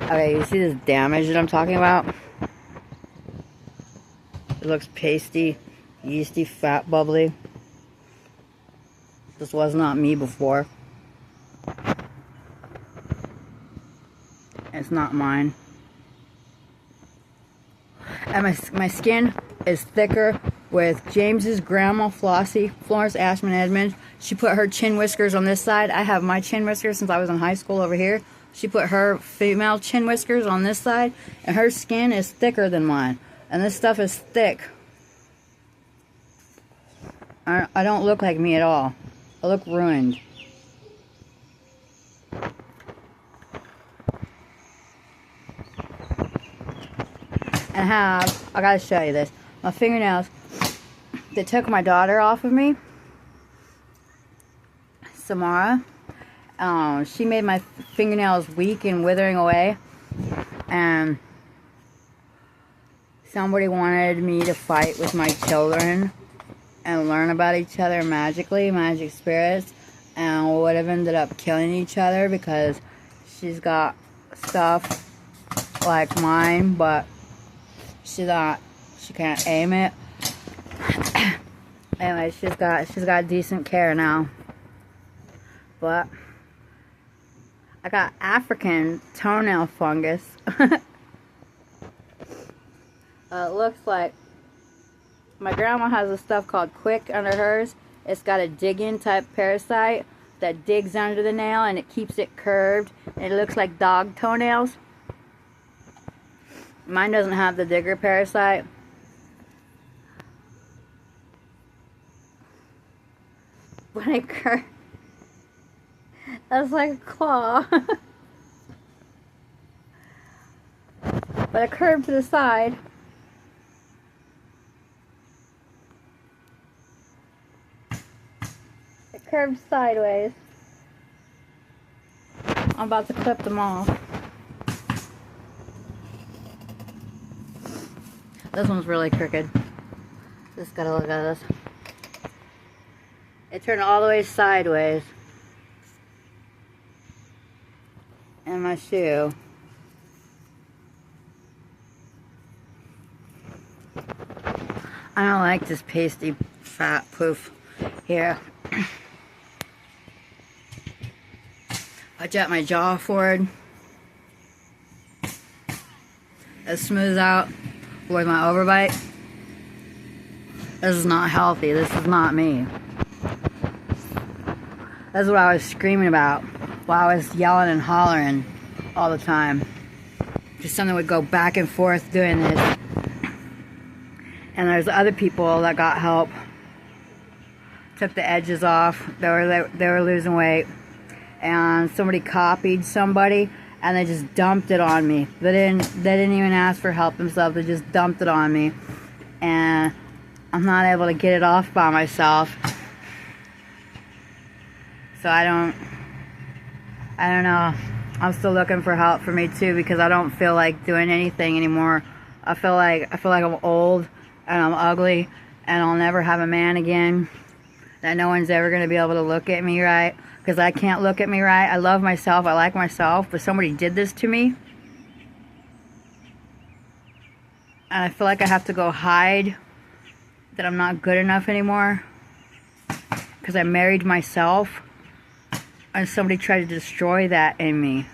Okay, you see this damage that I'm talking about? It looks pasty, yeasty, fat, bubbly. This was not me before. It's not mine. And my skin is thicker with James's grandma, Flossie, Florence Ashman Edmonds. She put her chin whiskers on this side. I have my chin whiskers since I was in high school over here. She put her female chin whiskers on this side, and her skin is thicker than mine. And this stuff is thick. I don't look like me at all. I look ruined. And I gotta show you this. My fingernails, they took my daughter off of me, Samara. She made my fingernails weak and withering away, and somebody wanted me to fight with my children and learn about each other magically, magic spirits, and we would have ended up killing each other because she's got stuff like mine, but she can't aim it. Anyway, she's got decent care now. But I got African toenail fungus. It looks like my grandma has a stuff called Quick under hers. It's got a dig-in type parasite that digs under the nail and it keeps it curved. And it looks like dog toenails. Mine doesn't have the digger parasite. But it curves. That's like a claw. But it curved to the side. It curved sideways. I'm about to clip them off. This one's really crooked. Just gotta look at this. It turned all the way sideways. And my shoe. I don't like this pasty fat poof here. I jet my jaw forward. It smooths out with my overbite. This is not healthy. This is not me. That's what I was screaming about while I was yelling and hollering all the time. Just something would go back and forth doing this. And there's other people that got help. Took the edges off. They were losing weight. And somebody copied somebody and they just dumped it on me. They didn't even ask for help themselves. They just dumped it on me. And I'm not able to get it off by myself. So I don't know. I'm still looking for help for me too because I don't feel like doing anything anymore. I feel like I'm old and I'm ugly and I'll never have a man again. That no one's ever going to be able to look at me right. Because I can't look at me right. I love myself. I like myself. But somebody did this to me. And I feel like I have to go hide that I'm not good enough anymore. Because I married myself. And somebody tried to destroy that in me.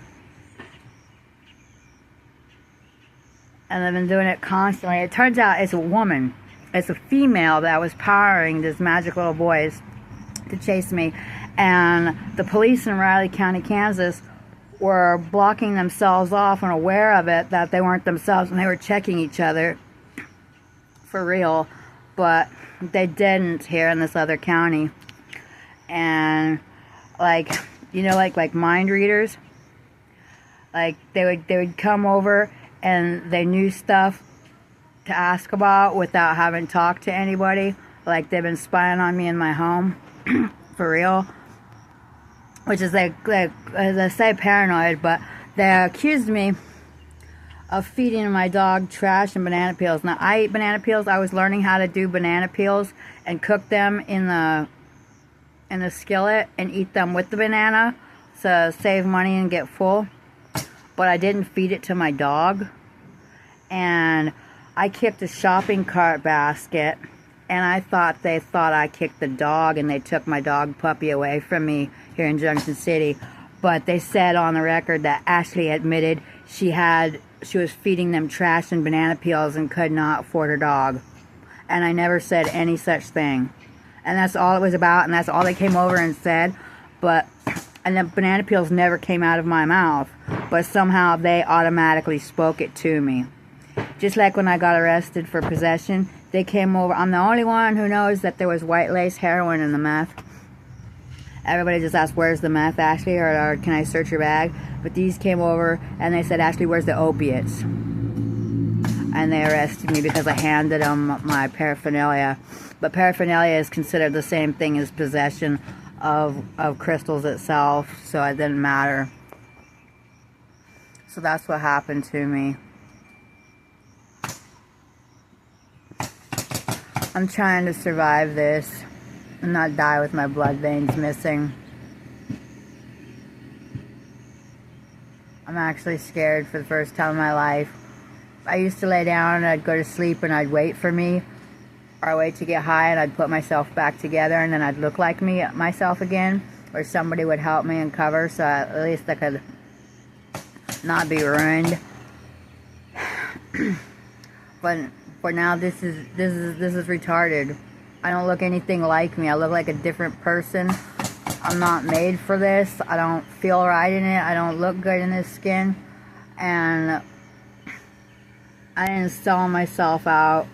And I've been doing it constantly. It turns out it's a woman. It's a female that was powering these magic little boys to chase me. And the police in Riley County, Kansas were blocking themselves off and aware of it, that they weren't themselves, and they were checking each other for real, but they didn't here in this other county. And like, you know, like mind readers, like they would come over and they knew stuff to ask about without having talked to anybody. Like they've been spying on me in my home for real. Which is like they say paranoid, but they accused me of feeding my dog trash and banana peels. Now I eat banana peels. I was learning how to do banana peels and cook them in the skillet and eat them with the banana to save money and get full. but I didn't feed it to my dog. And I kicked a shopping cart basket, and I thought they thought I kicked the dog, and they took my dog puppy away from me here in Junction City. But they said on the record that Ashley admitted she was feeding them trash and banana peels and could not afford her dog. And I never said any such thing. And that's all it was about, and that's all they came over and said. And the banana peels never came out of my mouth, but somehow they automatically spoke it to me. Just like when I got arrested for possession, they came over. I'm the only one who knows that there was white lace heroin in the meth. Everybody just asked, where's the meth, Ashley, or can I search your bag? But these came over and they said, Ashley, where's the opiates? And they arrested me because I handed them my paraphernalia. But paraphernalia is considered the same thing as possession of crystals itself, so it didn't matter. So that's what happened to me. I'm trying to survive this and not die with my blood veins missing. I'm actually scared for the first time in my life. I used to lay down and I'd go to sleep and I'd wait for me, or wait to get high, and I'd put myself back together, and then I'd look like myself again, or somebody would help me and cover, so at least I could not be ruined. But for now, this is retarded. I don't look anything like me. I look like a different person. I'm not made for this. I don't feel right in it. I don't look good in this skin, and I didn't sell myself out.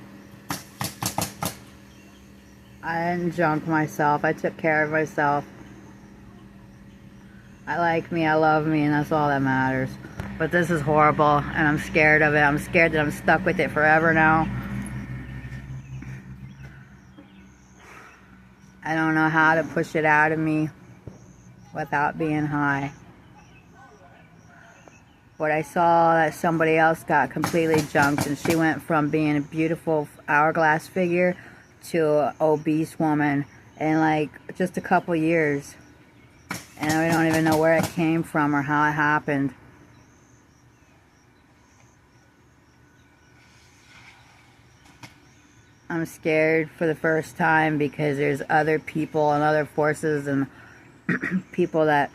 I didn't junk myself. I took care of myself. I like me, I love me, and that's all that matters. But this is horrible, and I'm scared of it. I'm scared that I'm stuck with it forever now. I don't know how to push it out of me without being high. But I saw that somebody else got completely junked, and she went from being a beautiful hourglass figure to an obese woman in like just a couple years. And we don't even know where it came from or how it happened. I'm scared for the first time because there's other people and other forces and people that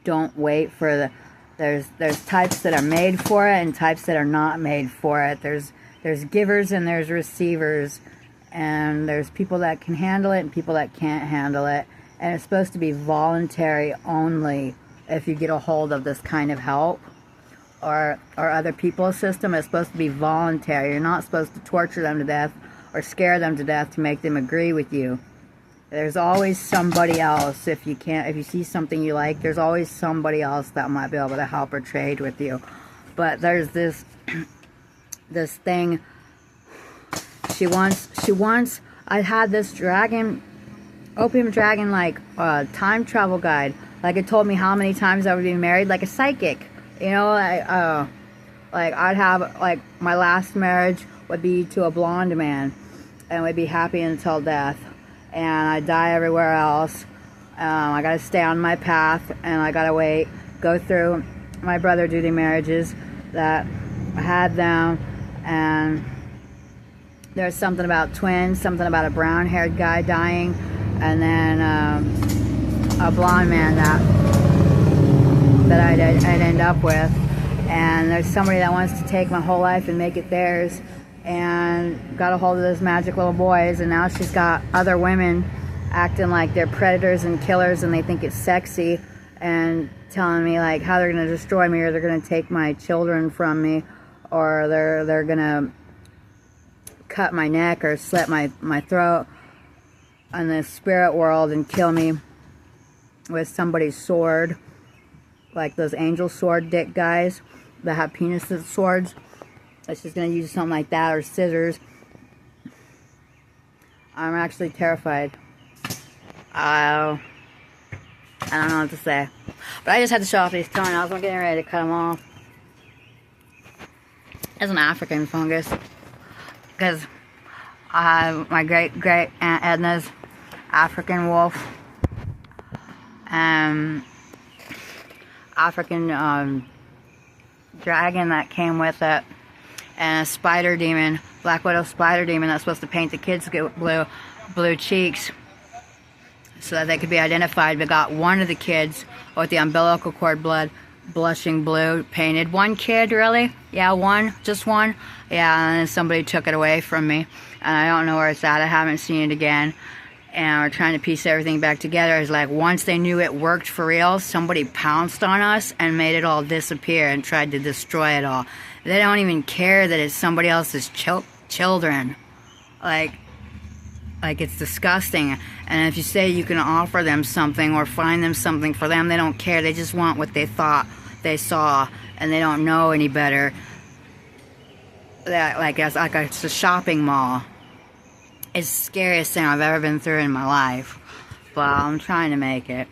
don't wait for the... There's types that are made for it and types that are not made for it. There's givers and there's receivers. And there's people that can handle it and people that can't handle it. And it's supposed to be voluntary only if you get a hold of this kind of help. Or other people's system. It's supposed to be voluntary. You're not supposed to torture them to death or scare them to death to make them agree with you. There's always somebody else. If you see something you like, there's always somebody else that might be able to help or trade with you. But there's this thing. She wants, I had this opium dragon, like, time travel guide. Like, it told me how many times I would be married, like a psychic. You know, like, I'd have, like, my last marriage would be to a blonde man, and we'd be happy until death. And I'd die everywhere else. I gotta stay on my path, and I gotta wait, go through my brother do the marriages that I had them, and there's something about twins, something about a brown-haired guy dying, and then a blonde man that I'd end up with. And there's somebody that wants to take my whole life and make it theirs, and got a hold of those magic little boys, and now she's got other women acting like they're predators and killers, and they think it's sexy, and telling me like how they're going to destroy me, or they're going to take my children from me, or they're going to cut my neck or slit my throat in the spirit world and kill me with somebody's sword, like those angel sword dick guys that have penis swords. She's going to use something like that, or scissors. I'm actually terrified. I don't know what to say. But I just had to show off these toenails. I'm getting ready to cut them off. It's an African fungus. Because my great Aunt Edna's African wolf. African dragon that came with it, and a spider demon, Black Widow spider demon that's supposed to paint the kids blue cheeks so that they could be identified. But got one of the kids with the umbilical cord blood blushing blue painted. One kid, really? Yeah, one, just one. Yeah, and then somebody took it away from me, and I don't know where it's at. I haven't seen it again, and we're trying to piece everything back together. It's like once they knew it worked for real, somebody pounced on us and made it all disappear and tried to destroy it all. They don't even care that it's somebody else's children. Like it's disgusting. And if you say you can offer them something or find them something for them, they don't care. They just want what they thought they saw, and they don't know any better. That it's a shopping mall. It's the scariest thing I've ever been through in my life, but I'm trying to make it.